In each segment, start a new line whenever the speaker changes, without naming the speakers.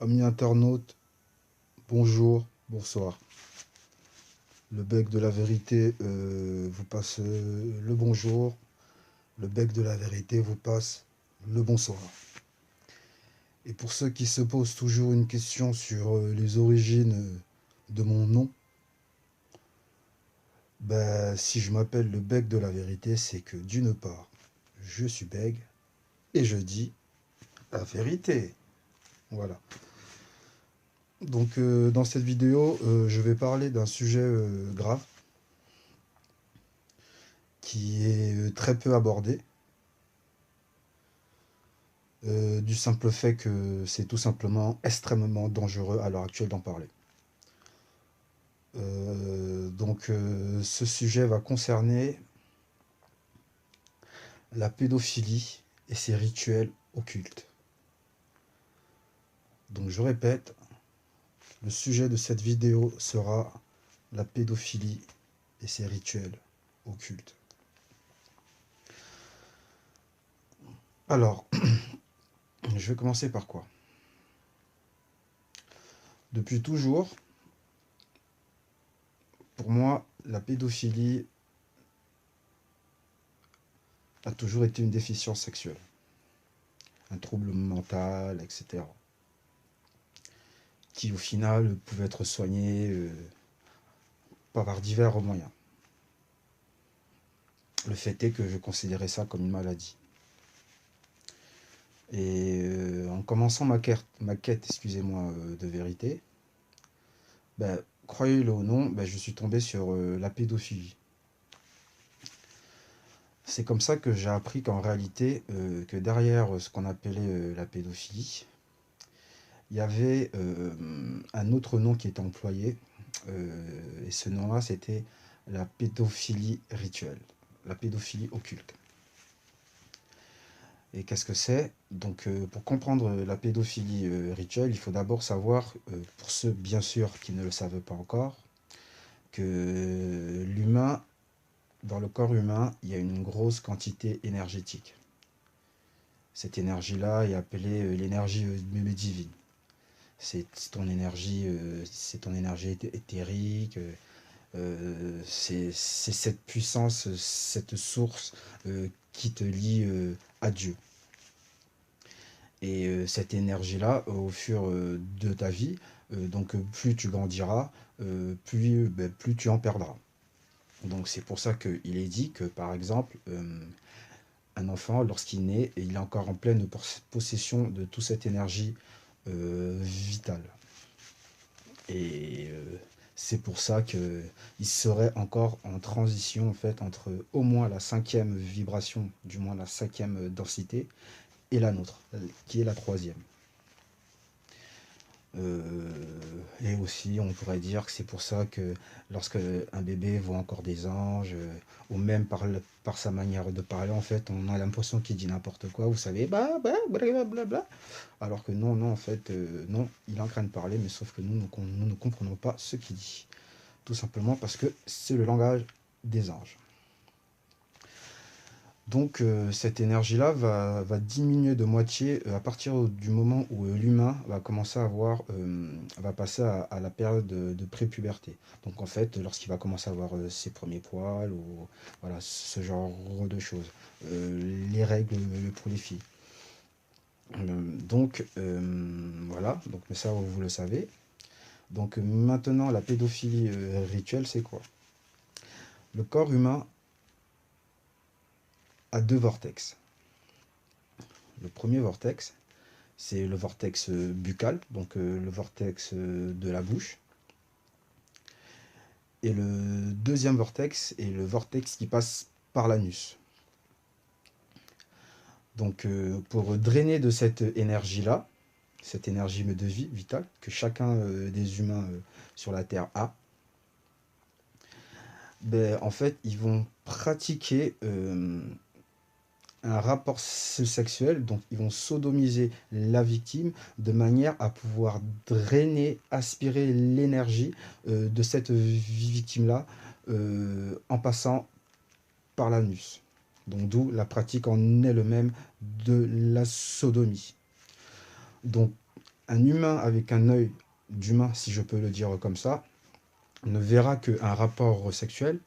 Amis internautes, bonjour, bonsoir. Le bec de la vérité vous passe le bonjour. Le bec de la vérité vous passe le bonsoir. Et pour ceux qui se posent toujours une question sur les origines de mon nom, si je m'appelle le bec de la vérité, c'est que d'une part, je suis bègue et je dis la vérité. Voilà. Donc dans cette vidéo, je vais parler d'un sujet grave qui est très peu abordé, du simple fait que c'est tout simplement extrêmement dangereux à l'heure actuelle d'en parler. Ce sujet va concerner la pédophilie et ses rituels occultes. Donc je répète, le sujet de cette vidéo sera la pédophilie et ses rituels occultes. Alors, je vais commencer par quoi? Depuis toujours, pour moi, la pédophilie a toujours été une déficience sexuelle, un trouble mental, etc., qui au final pouvait être soigné par divers moyens. Le fait est que je considérais ça comme une maladie. Et en commençant ma quête de vérité, croyez-le ou non, je suis tombé sur la pédophilie. C'est comme ça que j'ai appris qu'en réalité, que derrière ce qu'on appelait la pédophilie, il y avait un autre nom qui était employé, et ce nom-là, c'était la pédophilie rituelle, la pédophilie occulte. Et qu'est-ce que c'est? Donc, pour comprendre la pédophilie rituelle, il faut d'abord savoir, pour ceux bien sûr qui ne le savent pas encore, que l'humain, dans le corps humain, il y a une grosse quantité énergétique. Cette énergie-là est appelée l'énergie divine. C'est ton énergie éthérique, c'est cette puissance, cette source qui te lie à Dieu. Et cette énergie-là, au fur de ta vie, plus tu grandiras, plus tu en perdras. Donc c'est pour ça qu'il est dit que, par exemple, un enfant, lorsqu'il naît, il est encore en pleine possession de toute cette énergie vitale. Et c'est pour ça qu'il serait encore en transition en fait, entre au moins la 5e vibration, du moins la 5e densité, et la nôtre, qui est la 3e. Et aussi, on pourrait dire que c'est pour ça que lorsque un bébé voit encore des anges, ou même par sa manière de parler, en fait, on a l'impression qu'il dit n'importe quoi, vous savez, blablabla. Alors que non, en fait, non, il est en train de parler, mais sauf que nous ne comprenons pas ce qu'il dit. Tout simplement parce que c'est le langage des anges. Donc cette énergie-là va diminuer de moitié à partir du moment où l'humain va commencer à va passer à la période de prépuberté. Donc en fait, lorsqu'il va commencer à avoir ses premiers poils, ou voilà, ce genre de choses. Les règles pour les filles. Voilà, donc, mais ça vous le savez. Donc maintenant, la pédophilie rituelle, c'est quoi? Le corps humain a deux vortex. Le premier vortex, c'est le vortex buccal, donc le vortex de la bouche. Et le deuxième vortex est le vortex qui passe par l'anus. Donc pour drainer de cette énergie-là, cette énergie de vie vitale que chacun des humains sur la Terre a, en fait, ils vont pratiquer un rapport sexuel, donc ils vont sodomiser la victime de manière à pouvoir drainer, aspirer l'énergie de cette victime-là en passant par l'anus. Donc d'où la pratique en elle-même de la sodomie. Donc un humain avec un œil d'humain, si je peux le dire comme ça, ne verra qu'un rapport sexuel,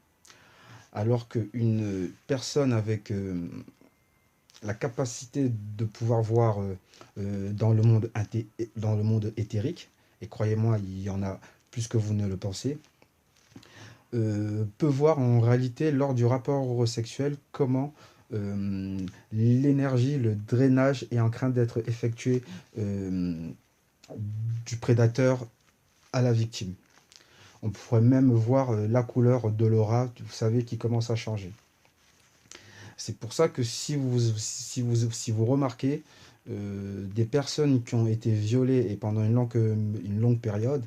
alors qu'une personne avec la capacité de pouvoir voir dans le monde éthérique, et croyez-moi, il y en a plus que vous ne le pensez, peut voir en réalité lors du rapport sexuel comment l'énergie, le drainage est en train d'être effectué euh, du prédateur à la victime. On pourrait même voir la couleur de l'aura, vous savez, qui commence à changer. C'est pour ça que si vous remarquez des personnes qui ont été violées et pendant une longue période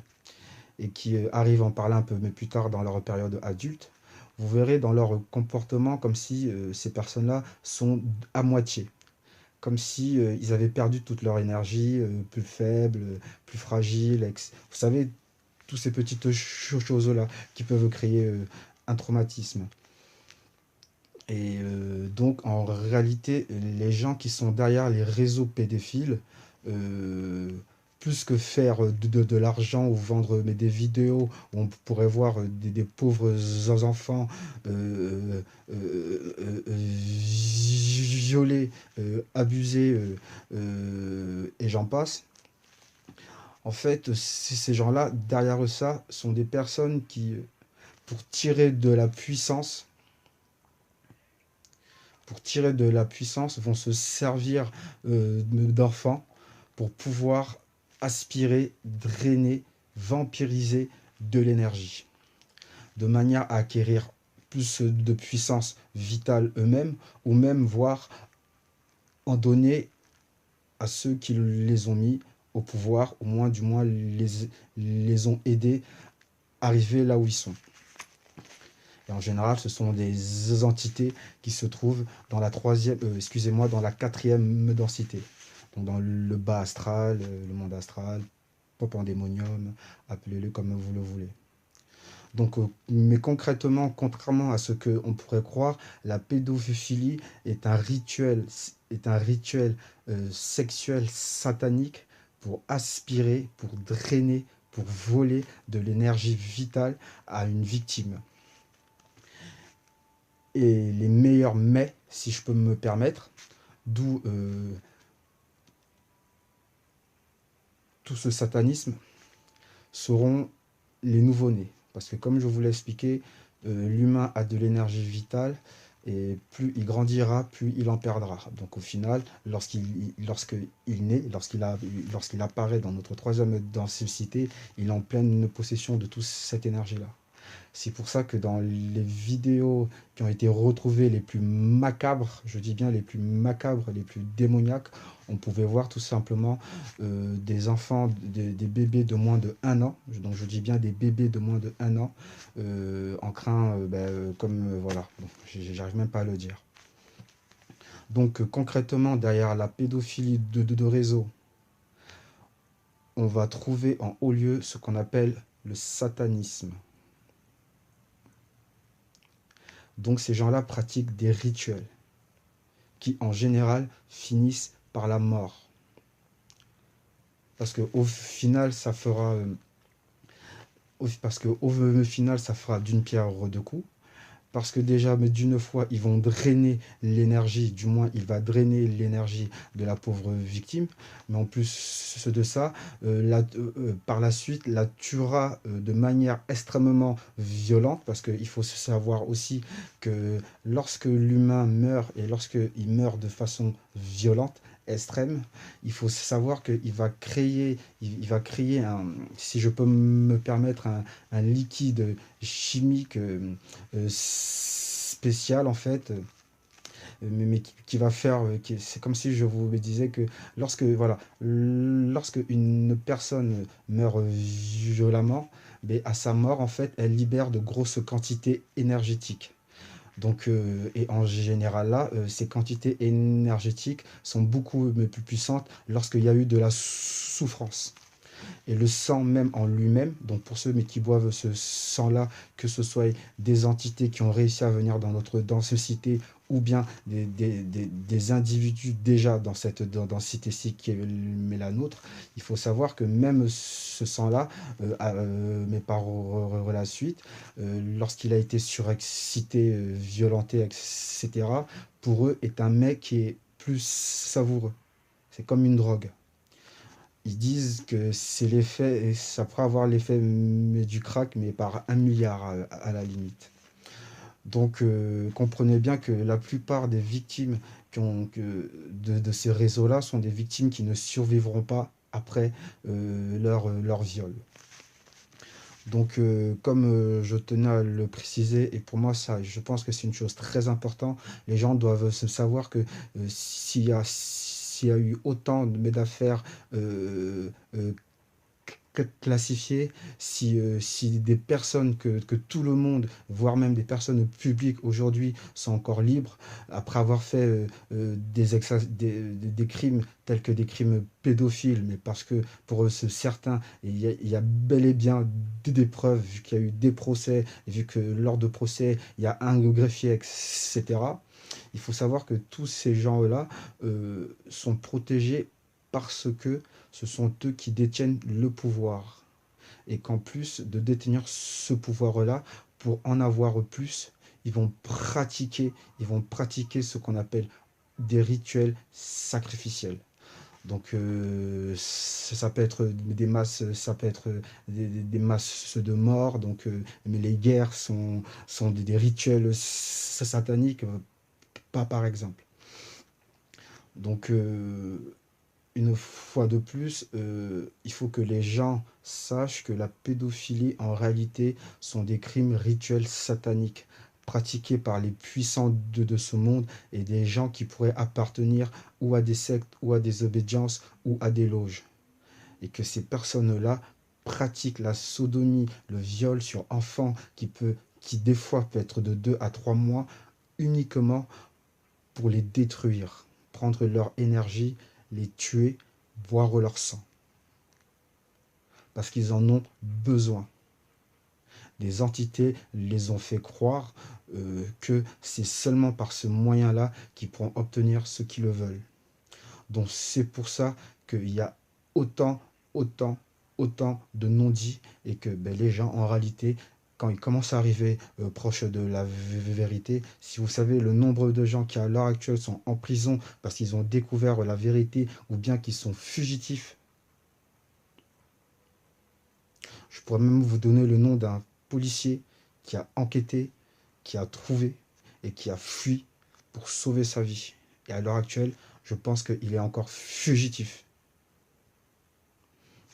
et qui arrivent à en parler un peu mais plus tard dans leur période adulte, vous verrez dans leur comportement comme si ces personnes-là sont à moitié. Comme si ils avaient perdu toute leur énergie, plus faible, plus fragile. Vous savez, toutes ces petites choses-là qui peuvent créer un traumatisme. Et donc, en réalité, les gens qui sont derrière les réseaux pédophiles, euh, plus que faire de l'argent ou vendre des vidéos où on pourrait voir des pauvres enfants violés, abusés, et j'en passe. En fait, ces gens-là, derrière ça, sont des personnes qui, pour tirer de la puissance, vont se servir d'enfants pour pouvoir aspirer, drainer, vampiriser de l'énergie, de manière à acquérir plus de puissance vitale eux-mêmes, ou même voir en donner à ceux qui les ont mis au pouvoir, au moins du moins les ont aidés à arriver là où ils sont. Et en général, ce sont des entités qui se trouvent dans la dans la quatrième densité. Donc dans le bas astral, le monde astral, pandémonium, appelez-le comme vous le voulez. Donc, mais concrètement, contrairement à ce qu'on pourrait croire, la pédophilie est un rituel sexuel satanique pour aspirer, pour drainer, pour voler de l'énergie vitale à une victime. Et les meilleurs mets, si je peux me permettre, d'où tout ce satanisme, seront les nouveau-nés. Parce que comme je vous l'ai expliqué, l'humain a de l'énergie vitale et plus il grandira, plus il en perdra. Donc au final, lorsqu'il naît, lorsqu'il apparaît dans notre troisième densité, il est en pleine possession de toute cette énergie-là. C'est pour ça que dans les vidéos qui ont été retrouvées les plus macabres, je dis bien les plus macabres, les plus démoniaques, on pouvait voir tout simplement des enfants, des bébés de moins de 1 an, donc je dis bien des bébés de moins de 1 an, en train, voilà, bon, j'arrive même pas à le dire. Donc concrètement, derrière la pédophilie de réseau, on va trouver en haut lieu ce qu'on appelle le satanisme. Donc ces gens-là pratiquent des rituels qui en général finissent par la mort. Parce qu'au final, ça fera d'une pierre deux coups. Parce que déjà, mais d'une fois, ils vont drainer l'énergie, du moins, il va drainer l'énergie de la pauvre victime. Mais en plus de ça, par la suite, la tuera de manière extrêmement violente. Parce qu'il faut savoir aussi que lorsque l'humain meurt, et lorsqu'il meurt de façon violente, extrême, il faut savoir il va créer si je peux me permettre, un liquide chimique spécial en fait, mais qui va faire, c'est comme si je vous disais que lorsque une personne meurt violemment, mais à sa mort en fait, elle libère de grosses quantités énergétiques. Donc, et en général là, ces quantités énergétiques sont beaucoup plus puissantes lorsqu'il y a eu de la souffrance. Et le sang même en lui-même, donc pour ceux mais qui boivent ce sang-là, que ce soit des entités qui ont réussi à venir dans notre densité ou bien des individus déjà dans cette densité-ci qui est la nôtre, il faut savoir que même ce sang-là, mais par la suite, lorsqu'il a été surexcité, violenté, etc., pour eux est un mec qui est plus savoureux. C'est comme une drogue. Ils disent que c'est l'effet, et ça pourrait avoir l'effet du crack, mais par 1 milliard à la limite. Donc, comprenez bien que la plupart des victimes de ces réseaux-là sont des victimes qui ne survivront pas après leur viol. Donc, comme je tenais à le préciser, et pour moi, ça, je pense que c'est une chose très importante, les gens doivent se savoir que s'il y a eu autant d'affaires classifiées, si des personnes que tout le monde, voire même des personnes publiques aujourd'hui sont encore libres, après avoir fait des crimes tels que des crimes pédophiles, mais parce que pour eux, certains, il y a bel et bien des preuves, vu qu'il y a eu des procès, vu que lors de procès, il y a un greffier, etc. Il faut savoir que tous ces gens-là sont protégés parce que ce sont eux qui détiennent le pouvoir. Et qu'en plus de détenir ce pouvoir-là, pour en avoir plus, ils vont pratiquer ce qu'on appelle des rituels sacrificiels. Donc ça peut être des masses, ça peut être des masses de mort. Donc, mais les guerres sont des rituels sataniques, pas par exemple. Donc une fois de plus, il faut que les gens sachent que la pédophilie, en réalité, sont des crimes rituels sataniques pratiqués par les puissants de ce monde et des gens qui pourraient appartenir ou à des sectes, ou à des obédiences, ou à des loges. Et que ces personnes-là pratiquent la sodomie, le viol sur enfants qui des fois peut être de 2 à 3 mois, uniquement pour les détruire, prendre leur énergie, les tuer, boire leur sang, parce qu'ils en ont besoin. Des entités les ont fait croire que c'est seulement par ce moyen-là qu'ils pourront obtenir ce qu'ils veulent. Donc c'est pour ça qu'il y a autant, autant, autant de non-dits et que les gens, en réalité, quand ils commencent à arriver proche de la vérité, si vous savez le nombre de gens qui à l'heure actuelle sont en prison parce qu'ils ont découvert la vérité ou bien qu'ils sont fugitifs, je pourrais même vous donner le nom d'un policier qui a enquêté, qui a trouvé et qui a fui pour sauver sa vie. Et à l'heure actuelle, je pense qu'il est encore fugitif.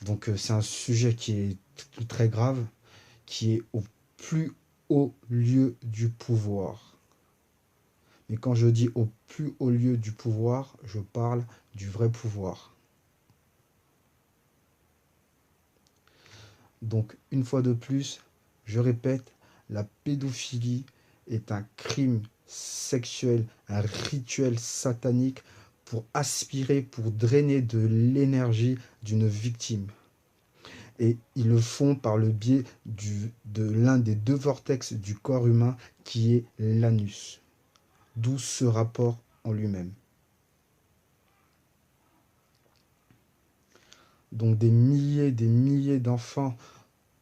Donc c'est un sujet qui est très grave, qui est au plus haut lieu du pouvoir. Mais quand je dis au plus haut lieu du pouvoir, je parle du vrai pouvoir. Donc une fois de plus, je répète, la pédophilie est un crime sexuel, un rituel satanique pour aspirer, pour drainer de l'énergie d'une victime. Et ils le font par le biais de l'un des deux vortex du corps humain qui est l'anus. D'où ce rapport en lui-même. Donc des milliers d'enfants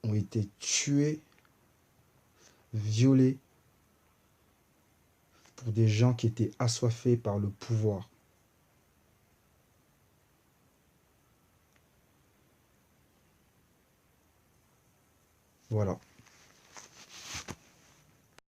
ont été tués, violés, pour des gens qui étaient assoiffés par le pouvoir. Voilà.